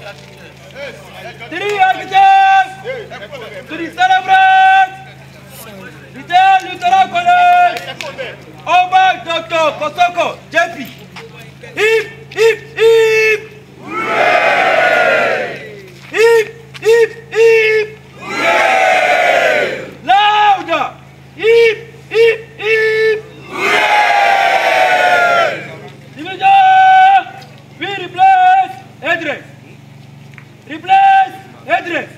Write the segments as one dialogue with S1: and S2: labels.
S1: Three architects to the celebrate Retail Lutheran College over Dr. Kosoko JP. Hip, hip, hip! Hooray! Hip, hip, hip! Hooray! Louder! Hip, hip, hip! Hooray! Division! We replace IDRIS. Replace IDRIS.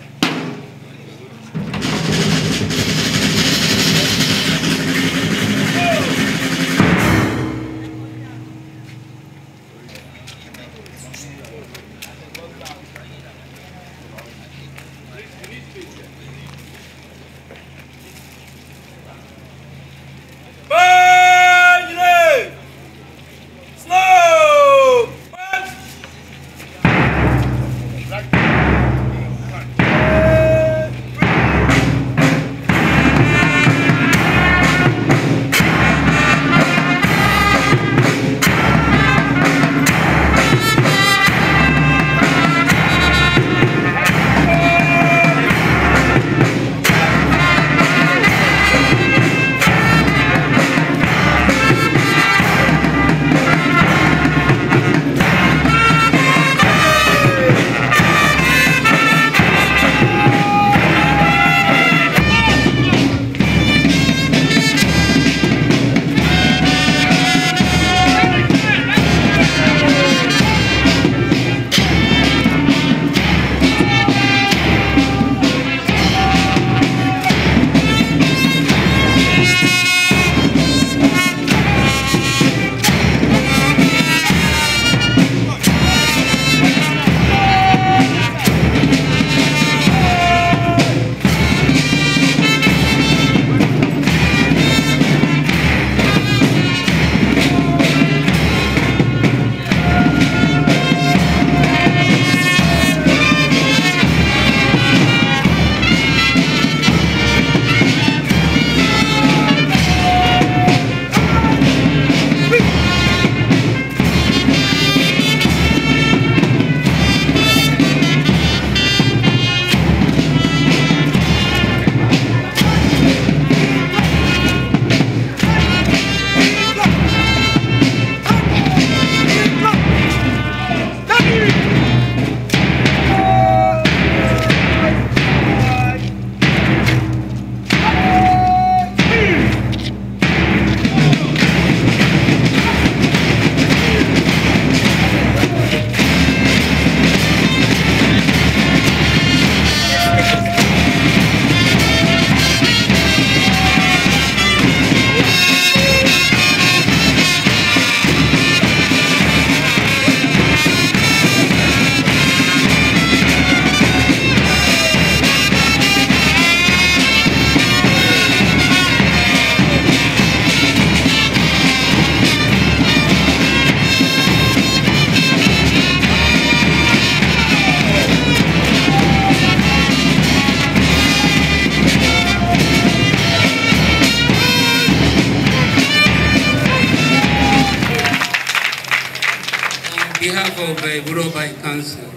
S2: Of Iworo Council,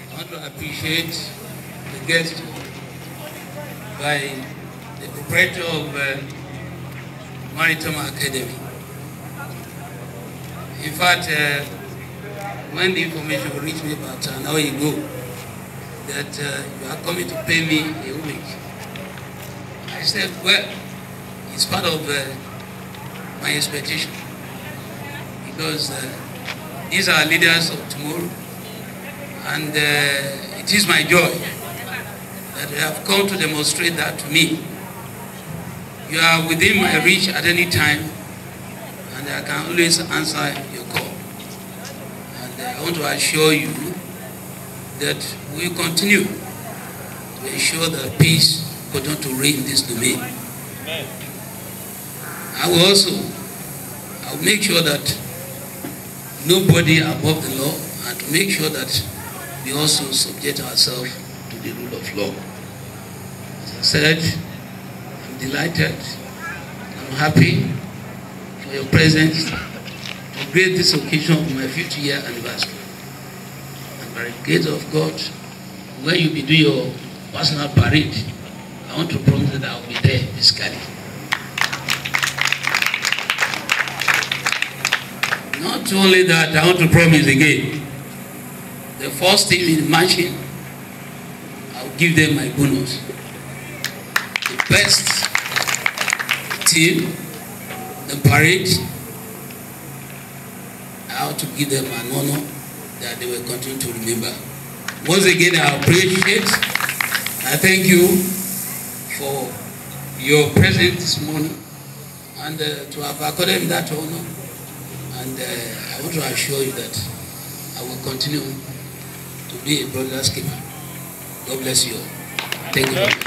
S2: I want to appreciate the guest by the proprietor of Maritime Academy. In fact, when the information reached me about an hour ago that you are coming to pay me a week, I said, well, it's part of my expectation, because these are leaders of tomorrow, and it is my joy that you have come to demonstrate that to me. You are within my reach at any time, and I can always answer your call. And I want to assure you that we will continue to ensure that peace continue to reign in this domain. I will make sure that nobody above the law, and to make sure that we also subject ourselves to the rule of law. As I said, I'm delighted, I'm happy for your presence to grace this occasion of my 50-year anniversary. And by the grace of God, when you be doing your personal parade, I want to promise that I will be there physically. Not only that, I want to promise again, the first team in marching, I'll give them my bonus. The best team, the parade, I have to give them an honor that they will continue to remember. Once again, I appreciate, I thank you for your presence this morning and to have accorded that honor. And I want to assure you that I will continue to be a brother's keeper. God bless you all. Thank you very much.